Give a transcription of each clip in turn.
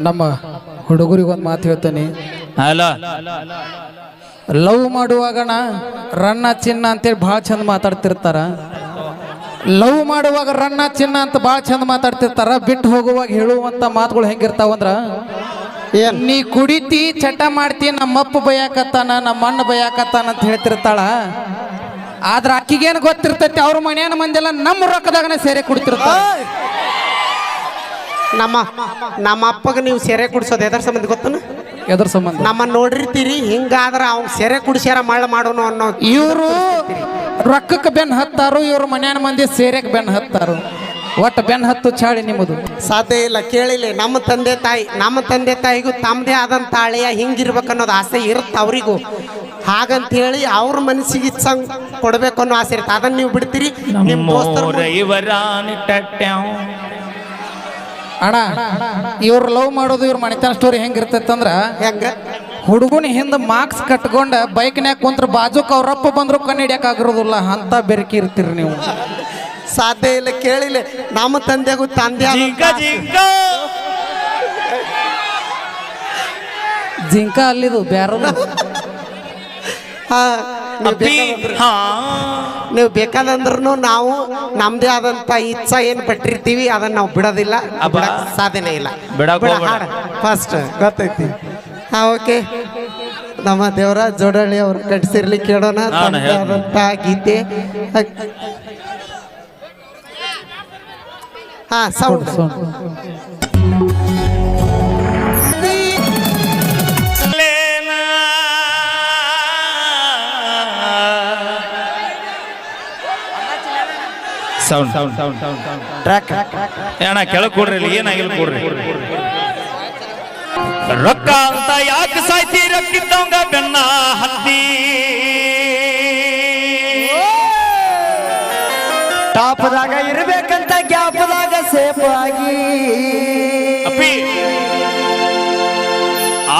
ನಮ್ಮ ಹುಡುಗರಿಗೊಂದು ಮಾತು ಹೇಳ್ತಾನೆ. ಹಲೋ, ಲವ್ ಮಾಡುವಾಗಣ ರನ್ನ ಚಿನ್ನ ಅಂತೇಳಿ ಭಾಳ ಚಂದ ಮಾತಾಡ್ತಿರ್ತಾರ. ಲವ್ ಮಾಡುವಾಗ ರನ್ನ ಚಿನ್ನ ಅಂತ ಭಾಳ ಚಂದ ಮಾತಾಡ್ತಿರ್ತಾರ. ಬಿಟ್ಟು ಹೋಗುವಾಗ ಹೇಳುವಂತ ಮಾತುಗಳು ಹೆಂಗಿರ್ತಾವಂದ್ರ, ನೀ ಕುಡಿತಿ ಚಟ ಮಾಡ್ತಿ, ನಮ್ಮಪ್ಪ ಬಯಾಕತ್ತಾನ, ನಮ್ಮ ಅಣ್ಣ ಬಯಾಕತ್ತಾನ ಅಂತ ಹೇಳ್ತಿರ್ತಾಳ. ಆದ್ರ ಅಕ್ಕಿಗೇನು ಗೊತ್ತಿರ್ತೈತಿ, ಅವ್ರ ಮನೆಯ ಮಂದಿಲ್ಲ ನಮ್ಮ ರೊಕ್ಕದಾಗನ ಸೇರೆ ಕುಡ್ತಿರ್ತಾರ. ನಮ್ಮ ಅಪ್ಪಗ ನೀವು ಸೆರೆ ಕುಡಿಸೋದು ಎದರ ಸಂಬಂಧ ಗೊತ್ತನ? ಎದ್ರ ಸಂಬಂಧ? ನಮ್ಮ ನೋಡಿರ್ತೀರಿ, ಹಿಂಗಾದ್ರ ಅವ್ನು ಸೆರೆ ಕುಡಿಸ್ಯಾರ ಮಳ್ಳ ಮಾಡೋನು ಅನ್ನೋ. ಇವರು ರೊಕ್ಕಕ್ಕೆ ಬೆನ್ ಹತ್ತಾರು, ಇವ್ರ ಮನೆಯ ಮಂದಿ ಸೇರೆಕ್ ಬೆನ್ ಹತ್ತಾರು. ಒಟ್ಟು ಬೆನ್ ಹತ್ತು ಚಾಳಿ ನಿಮ್ಮದು ಸಾಧ್ಯ ಇಲ್ಲ. ಕೇಳಿಲ್ಲ, ನಮ್ಮ ತಂದೆ ತಾಯಿಗೂ ತಮ್ಮದೇ ಆದಂತ ಹಳೆಯ ಹಿಂಗಿರ್ಬೇಕು ಅನ್ನೋದು ಆಸೆ ಇರುತ್ತೆ ಅವರಿಗೂ. ಹಾಗಂತ ಹೇಳಿ ಅವ್ರ ಮನಸ್ಸಿಗೆ ಇಚ್ಛಂಗ್ ಕೊಡ್ಬೇಕು ಅನ್ನೋ ಆಸೆ ಇರುತ್ತೆ. ಅದನ್ನ ನೀವು ಬಿಡ್ತೀರಿ. ನಿಮ್ಮ ದೋಸ್ತರು ಅಣ್ಣ, ಇವ್ರ ಲವ್ ಮಾಡೋದು ಇವ್ರ ಮನೆತನ ಸ್ಟೋರಿ ಹೆಂಗಿರ್ತೈತಂದ್ರ, ಹೆಂಗ ಹುಡುಗನ ಹಿಂದ ಮಾರ್ಕ್ಸ್ ಕಟ್ಕೊಂಡ ಬೈಕ್ನ್ಯಾಗ ಕುಂತ್ರ ಬಾಜುಕ್ ಅವ್ರಪ್ಪ ಬಂದ್ರು ಕಣ್ಣು ಹಿಡಿಯಕ್ಕಾಗಿರೋದಿಲ್ಲ ಅಂತ ಬೆರಕಿ ಇರ್ತೀರಿ ನೀವು. ಸಾಧ್ಯ ಇಲ್ಲ. ಕೇಳಿಲ್ಲ, ನಮ್ಮ ತಂದೆಗೂ ತಂದೆ ಜಿಂಕ ಅಲ್ಲಿದು ಬ್ಯಾರದು. ನೀವು ಬೇಕಾದಂದ್ರೂ ನಾವು ನಮ್ದೇ ಆದಂತ ಇಚ್ಛಾ ಏನ್ ಪಟ್ಟಿರ್ತೀವಿ ಅದನ್ನ ನಾವು ಬಿಡೋದಿಲ್ಲ, ಸಾಧನೆ ಇಲ್ಲ. ಫಸ್ಟ್ ಗೊತ್ತೈತಿ. ಓಕೆ, ನಮ್ಮ ದೇವರಾಜ್ ಜೋಡಳ್ಳಿ ಅವ್ರು ಕಟ್ಟಿಸಿರ್ಲಿ ಕೇಳೋಣ ಆದಂತ ಗೀತೆ. ಸೌಂಡ್ ಟ್ರ್ಯಾಕ್ ಅಣ್ಣ ಕೆಳಗೆ ಕೊಡ್ರಿ, ಏನಾಗಿಲ್ಲ ಕೊಡ್ರಿ. ರೊಕ್ಕ ಅಂತ ಯಾಕೆ ಸಾಯ್ತಿ, ರೊಕ್ಕಿದ್ದವಂಗ ಬೆನ್ನ ಹತ್ತಿ. ಟಾಪದಾಗ ಇರ್ಬೇಕಂತ ಗ್ಯಾಪದಾಗ ಸೇಫ್ ಆಗಿ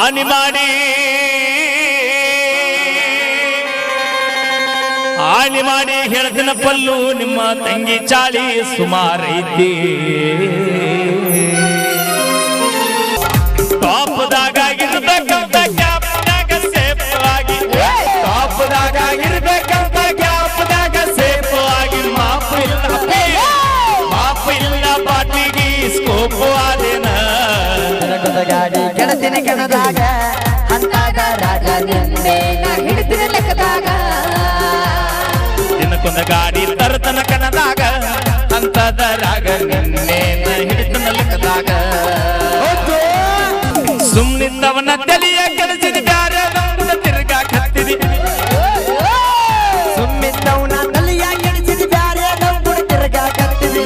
ಆನಿ ಮಾಡಿ ಹೇಳ್ದಿನ ಪಲ್ಲು, ನಿಮ್ಮ ತಂಗಿ ಚಾಳಿ ಸುಮಾರೈತಿ. ಟಾಪದಾಗ ಇರ್ಬೇಕಂತ ಗ್ಯಾಪ್ದಾಗ ಸೇಫ್ ಆಗಿ, ಟಾಪದಾಗ ಇರ್ಬೇಕಂತ ಗ್ಯಾಪ್ದಾಗ ಸೇಫ್ ಆಗಿ. ಮಾಪು ಇಲ್ಲ ಪಾಟಿಗೆ ಸ್ಕೋಪ್ ಆದೇನ. ಗಾಡಿ ಕೆಳಸಿನ ಕೆಣದಾಗ ಅಂತಾದ ರಾಜ ನಿನ್ನೆ ಹಿಡಿದಿನ ಲೆಕ್ಕದಾಗ. ದಿನಕ್ಕೊಂದ ಗಾಡಿ ತರತನ ಕಣದಾಗ ಅಂತದ ರಾಗ ನಿನ್ನೆ ಹಿಡಿತನ ಲೆಕ್ಕದಾಗ. ಸುಮ್ನಿದ್ದವನ ತಲೆಯ ಕೆಳಸಿದ ಬ್ಯಾರೆ ತಿರ್ಗಾ ಕತ್ತಿದಿ. ಸುಮ್ಮಿದ್ದವನ ತಲೆಯ ಕೆಳಸಿದ ಬ್ಯಾರೆ ತಿರ್ಗಾ ಕತ್ತಿದಿ.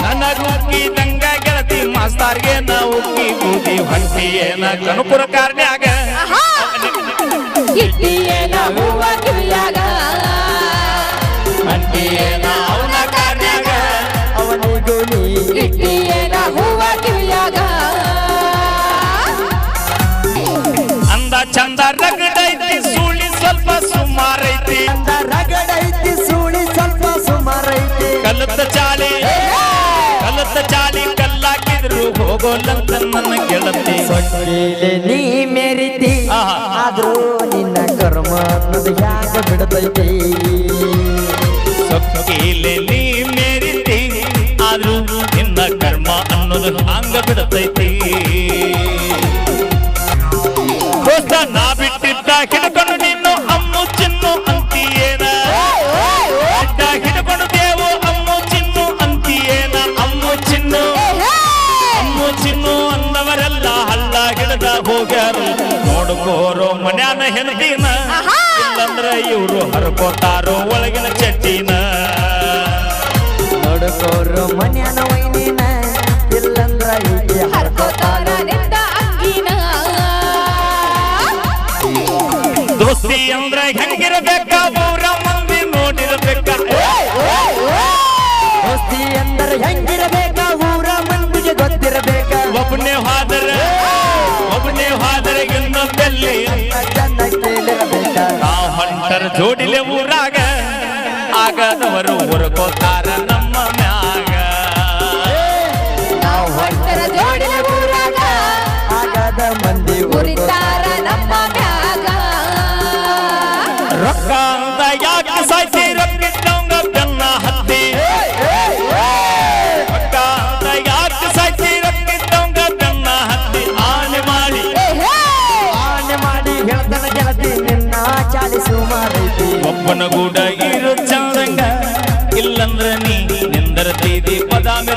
ನನಗುಕ್ಕಿ ದಂಗ ಗೆಳತಿ ಮಾಸ್ತಾರ್ಗೆ ನಾ ಉಕ್ಕಿ ಕೂದಿ ಹೊಂಟಿಯೇನ ಕನುಪುರ ಕಾರ್ನ್ಯಾಗ. ಇಟ್ಟಿಯೇನ ಹೂವ ಕಿವಿಯಾಗ, ಹೊಂಟಿಯೇನ ಅವನ ಕಾರ್ನ್ಯಾಗ. ಅವನಿಗೂ ನೀ ಇಟ್ಟಿಯೇನ ಹೂವ ಕಿವಿಯಾಗ. ಅಂದ ಚಂದ ರಗಡೈತಿ, ಸೂಳಿ ಸ್ವಲ್ಪ ಸುಮಾರೈತಿ. ಅಂದ ರಗಡೈತಿ, ಸೂಳಿ ಸ್ವಲ್ಪ ಸುಮಾರೈತಿ. ಕಲತ ಚಾಲಿ ಕಲ್ಲಾಕಿದ್ರು ಹೋಗೋಲ್ಲಂತ ನನ್ನ ಗೆಳತಿ. ಸೊಕ್ಕಿಲೆ ನೀ ಮೆರಿತಿ, ಆದ್ರೂ ನಿನ್ನ ಕರ್ಮ ಅನ್ನೋದು ಹ್ಯಾಂಗ ಬಿಡತೈತಿ. ಸೊಕ್ಕಿಲೆ ನೀ ಮೇರಿತಿ, ಆದ್ರೂ ನಿನ್ನ ಕರ್ಮ ಅನ್ನೋದು ಹಂಗ ಬಿಡತೈತಿ. ದೋಸ್ತ ನಾ ಬಿಟ್ಟಿದ್ದ ಹಿಡ್ಕೊಂಡು ನೀನು ಅಮ್ಮು ಚಿನ್ನು ಅಂತಿಯೇನ. ಹಿಡ್ಕೊಂಡು ದೇವು ಅಮ್ಮು ಚಿನ್ನು ಅಂತಿಯೇನ. ಅಮ್ಮು ಚಿನ್ನು ಅಂದವರೆಲ್ಲ ಹಲ್ಲ ಹಿಡ್ದ ಹೋಗ್ಯಾರು. ನೋಡ್ಕೋರೋ ಮನ್ಯಾನ ಹೆಂಡತಿನ, ಇಲ್ಲಂದ್ರ ಇವ್ರು ಹರ್ಕೋತಾರೋ ಒಳಗಿನ ಚಟ್ಟಿನ. ನೋಡ್ಕೋರು ಮನ್ಯಾನ ವೈನಿನ, ಇಲ್ಲಂದ್ರ ಹೀಗೆ ಹರ್ಕೋತಾರ ನಿಂದ ಅಂಗಿನ. ದೋಸ್ತಿ ಅಂದ್ರ ಹೆಂಗಿರ್ಬೇಕ, ಊರ ಮಂದಿ ನೋಡಿರ್ಬೇಕ. ದೋಸ್ತಿ ಅಂದ್ರೆ ಹೆಂಗಿರಬೇಕ, ಊರ ಮಂದಿಗೆ ಗೊತ್ತಿರಬೇಕ. ಒಬ್ಬನೇ ಹಾದರೆ ಇನ್ನೊಂದಲ್ಲಿ ಚೆನ್ನ ಕೇಳಿರಬೇಕ. ನಾವು ಹೊಂಟರ ಜೋಡಿಲೆ ಊರಾಗ, ಆಗದವರು ಉರ್ಕೋತಾರ ನಮ್ಮ ಮ್ಯಾಗ. ನಾವು ಹೊಂಟರ ಜೋಡಿ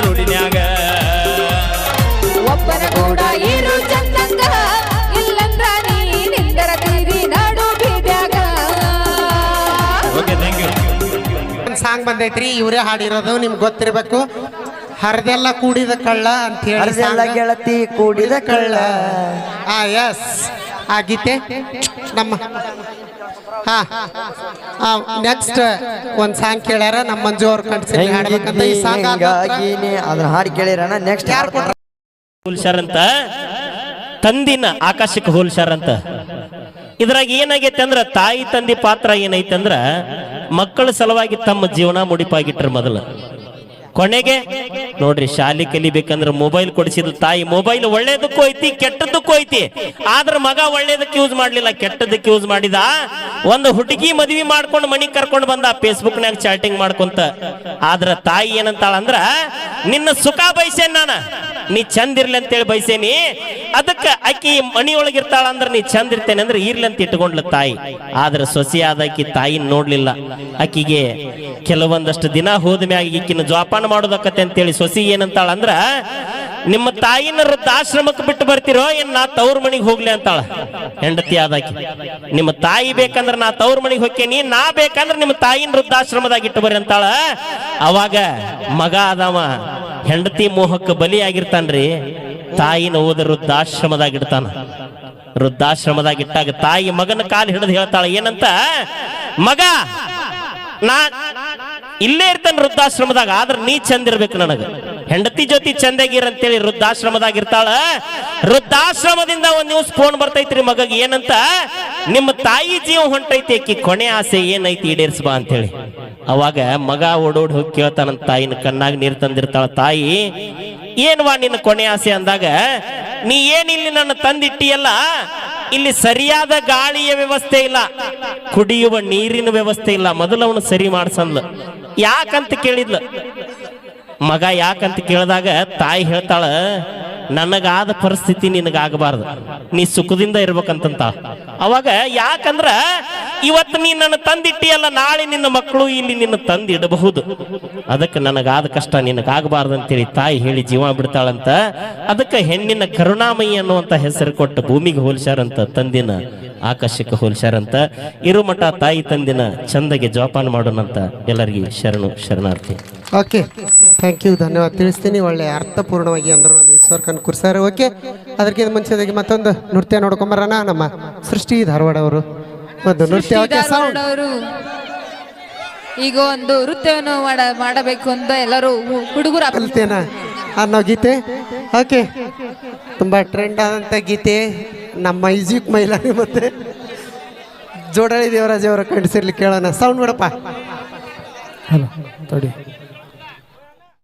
ರೂಢಿನ್ಯಾಗ ಒಬ್ಬನ ಕೂಡ ಇರು ಚಂದಂಗ ಇಲ್ಲಂದ್ರ ನೀನಿಂದರ ತೀರಿ ನಾಡು ಬೀದ್ಯಾಗ. Okay thank you. ಒಂದು ಸಾಂಗ್ ಬಂದೈತ್ರಿ, ಇವರೇ ಹಾಡಿರೋದು, ನಿಮ್ಗೆ ಗೊತ್ತಿರಬೇಕು. ಹರಿದೆಲ್ಲ ಕೂಡಿದ ಕಳ್ಳ ಅಂತ ಹೇಳಿ ಹರಿದೆಲ್ಲ ಗೆಳತಿ ಕೂಡಿದ ಕಳ್ಳ. ಎಸ್ ಆ ಗೀತೆ ನಮ್ಮ ನೆಕ್ಸ್ಟ್ ಒಂದ್ ಸಾಂಗ್ ಕೇಳ್ಯಾರ ನಮ್ಮ ಮಂಜು ಅವ್ರ ಕಣ್ಸಿ ಹಾಡ್ಬೇಕಂತ. ಈ ಸಾಂಗ್ ಅದನ್ನ ಹಾಡಿ ಕೇಳಿರಣ. ನೆಕ್ಸ್ಟ್ ಯಾರು ಕೊಟ್ರ? ಹೋಲ್ಸಾರ್ ಅಂತ ತಂದಿನ ಆಕಾಶಕ್ಕೆ ಹೋಲ್ಸಾರ್ ಅಂತ. ಇದ್ರಾಗ ಏನಾಗೈತೆ ಅಂದ್ರ ತಾಯಿ ತಂದಿ ಪಾತ್ರ ಏನೈತೆ ಅಂದ್ರ ಮಕ್ಕಳ ಸಲುವಾಗಿ ತಮ್ಮ ಜೀವನ ಮುಡಿಪಾಗಿಟ್ರ ಮೊದಲು. ಕೊನೆಗೆ ನೋಡ್ರಿ, ಶಾಲಿ ಕಲಿಬೇಕಂದ್ರ ಮೊಬೈಲ್ ಕೊಡಿಸಿದ ತಾಯಿ. ಮೊಬೈಲ್ ಒಳ್ಳೇದಕ್ಕೂ ಐತಿ ಕೆಟ್ಟದಕ್ಕೂ ಐತಿ. ಆದ್ರ ಮಗ ಒಳ್ಳೇದಕ್ಕೆ ಯೂಸ್ ಮಾಡ್ಲಿಲ್ಲ, ಕೆಟ್ಟದಕ್ಕೆ ಯೂಸ್ ಮಾಡಿದ. ಒಂದು ಹುಡುಗಿ ಮದ್ವಿ ಮಾಡ್ಕೊಂಡು ಮನಿ ಕರ್ಕೊಂಡು ಬಂದ, ಫೇಸ್ಬುಕ್ ನಾಗ ಚಾಟಿಂಗ್ ಮಾಡ್ಕೊಂತ. ಆದ್ರ ತಾಯಿ ಏನಂತಾಳ ಅಂದ್ರ, ನಿನ್ನ ಸುಖ ಬಯಸೇನ್ ನಾನ, ನೀ ಚಂದ ಇರ್ಲಿ ಅಂತೇಳಿ ಬಯಸೇನಿ. ಅದಕ್ಕ ಆಕಿ ಮನಿ ಒಳಗಿರ್ತಾಳ ಅಂದ್ರ ನೀ ಚಂದ ಇರ್ತೇನೆ ಅಂದ್ರೆ ಇರ್ಲಿ ಅಂತ ಇಟ್ಕೊಂಡ್ಲ ತಾಯಿ. ಆದ್ರ ಸೊಸಿ ಆದ ಆಕಿ ತಾಯಿನ ನೋಡ್ಲಿಲ್ಲ. ಆಕಿಗೆ ಕೆಲವೊಂದಷ್ಟು ದಿನ ಹೋದ ಮ್ಯಾಗ ಈಕಿನ ಜೋಪಾನ ಮಾಡೋದಕ್ಕತ್ತೆ ಅಂತೇಳಿ ಸೊಸಿ ಏನಂತಾಳ ಅಂದ್ರ, ನಿಮ್ಮ ತಾಯಿನ ವೃದ್ಧಾಶ್ರಮಕ್ಕೆ ಬಿಟ್ಟು ಬರ್ತಿರೋ ಏನ್ ನಾ ತವ್ರ ಮನಿಗೆ ಹೋಗ್ಲಿ ಅಂತಾಳ ಹೆಂಡತಿ ಆದಾಕಿ. ನಿಮ್ಮ ತಾಯಿ ಬೇಕಂದ್ರ ನಾ ತವ್ರ ಮನಿಗೆ ಹೋಗ್ತೇನಿ, ನಾ ಬೇಕಂದ್ರ ನಿಮ್ಮ ತಾಯಿನ ವೃದ್ಧಾಶ್ರಮದಾಗ ಇಟ್ಟು ಬರ್ರಿ ಅಂತಾಳ. ಅವಾಗ ಮಗ ಆದವ ಹೆಂಡತಿ ಮೋಹಕ್ಕೆ ಬಲಿಯಾಗಿರ್ತಾನ್ರಿ. ತಾಯಿನ ಓದ ವೃದ್ಧಾಶ್ರಮದಾಗ ಇಡ್ತಾನ. ವೃದ್ಧಾಶ್ರಮದಾಗ ಇಟ್ಟಾಗ ತಾಯಿ ಮಗನ ಕಾಲು ಹಿಡಿದು ಹೇಳ್ತಾಳ ಏನಂತ, ಮಗ ನಾ ಇಲ್ಲೇ ಇರ್ತಾನೆ ವೃದ್ಧಾಶ್ರಮದಾಗ, ಆದ್ರ ನೀ ಚಂದ ಇರ್ಬೇಕು, ನನಗ ಹೆಂಡತಿ ಜೊತೆ ಚಂದಾಗಿರ ಅಂತೇಳಿ ವೃದ್ಧಾಶ್ರಮದಾಗ ಇರ್ತಾಳ. ವೃದ್ಧಾಶ್ರಮದಿಂದ ಒಂದ್ ನ್ಯೂಸ್ ಫೋನ್ ಬರ್ತೈತ್ರಿ ಮಗಗೆ ಏನಂತ, ನಿಮ್ಮ ತಾಯಿ ಜೀವ ಹೊಂಟೈತಿ, ಆಕಿ ಕೊನೆ ಆಸೆ ಏನೈತಿ ಈಡೇರಿಸ್ಬಾ ಅಂತೇಳಿ. ಅವಾಗ ಮಗ ಓಡೋಡ್ ಹೋಗಿ ಕೇಳ್ತಾನಂತ ತಾಯಿನ ಕಣ್ಣಾಗ ನೀರ್ ತಂದಿರ್ತಾಳ ತಾಯಿ. ಏನ್ವಾ ನಿನ್ನ ಕೊನೆ ಆಸೆ ಅಂದಾಗ, ನೀ ಏನಿಲ್ಲಿ ನನ್ನ ತಂದಿಟ್ಟಿಯಲ್ಲ, ಇಲ್ಲಿ ಸರಿಯಾದ ಗಾಳಿಯ ವ್ಯವಸ್ಥೆ ಇಲ್ಲ, ಕುಡಿಯುವ ನೀರಿನ ವ್ಯವಸ್ಥೆ ಇಲ್ಲ, ಮೊದಲು ಅವನು ಸರಿ ಮಾಡ್ಸಂದ್ಲ. ಯಾಕಂತ ಕೇಳಿದ್ಲ ಮಗ. ಯಾಕಂತ ಕೇಳಿದಾಗ ತಾಯಿ ಹೇಳ್ತಾಳ, ನನಗಾದ ಪರಿಸ್ಥಿತಿ ನಿನಗಾಗಬಾರ್ದು, ನೀ ಸುಖದಿಂದ ಇರ್ಬೇಕಂತ. ಅವಾಗ ಯಾಕಂದ್ರ ಇವತ್ತು ನೀ ನನ್ನ ತಂದಿಟ್ಟಿಯಲ್ಲ, ನಾಳೆ ನಿನ್ನ ಮಕ್ಕಳು ಇಲ್ಲಿ ನಿನ್ನ ತಂದಿಡಬಹುದು, ಅದಕ್ಕೆ ನನಗಾದ ಕಷ್ಟ ನಿನಗಾಗಬಾರ್ದು ಅಂತೇಳಿ ತಾಯಿ ಹೇಳಿ ಜೀವ ಬಿಡ್ತಾಳಂತ. ಅದಕ್ಕೆ ಹೆಣ್ಣಿನ ಕರುಣಾಮಯಿ ಅನ್ನುವಂತ ಹೆಸರು ಕೊಟ್ಟು ಭೂಮಿಗೆ ಹೋಲ್ಸಾರಂತ, ತಂದಿನ ಆಕಾಶಕ್ಕೆ ಹೋಲ್ಸಾರಂತ. ಇರುಮಠ ತಾಯಿ ತಂದಿನ ಚಂದಗೆ ಜೋಪಾನ ಮಾಡೋಣಂತ. ಎಲ್ಲರಿಗೂ ಶರಣಾರ್ಥಿ. ಓಕೆ, ಥ್ಯಾಂಕ್ ಯು, ಧನ್ಯವಾದ ತಿಳಿಸ್ತೀನಿ. ಒಳ್ಳೆ ಅರ್ಥಪೂರ್ಣವಾಗಿ ಅಂದರು ನಮ್ಮ ಈಶ್ವರ್ ಕನ್ಕೂರ್ ಸರ್. ಓಕೆ, ಅದಕ್ಕಿಂತ ಮುಂಚೆದಾಗಿ ಮತ್ತೊಂದು ನೃತ್ಯ ನೋಡ್ಕೊಂಬರೋಣ. ನಮ್ಮ ಸೃಷ್ಟಿ ಧಾರವಾಡ ಅವರು ಒಂದು ನೃತ್ಯ. Okay, sound. ಈಗ ಒಂದು ನೃತ್ಯವನ್ನು ಮಾಡಬೇಕು ಅಂತ ಎಲ್ಲರೂ ಹುಡುಗರು ಕಲ್ತೇನ ಅನ್ನೋ ಗೀತೆ. ಓಕೆ, ತುಂಬ ಟ್ರೆಂಡ್ ಆದಂಥ ಗೀತೆ. ನಮ್ಮ ಈಜಿಕ್ ಮೈಲಾರಿ ಮತ್ತೆ ಜೋಡಾಳಿ ದೇವರಾಜ್ ಅವರ ಕಂಡಿಸಿರ್ಲಿ ಕೇಳೋಣ. ಸೌಂಡ್ ಬಿಡಪ್ಪ. ಹಲೋ ತಡಿ.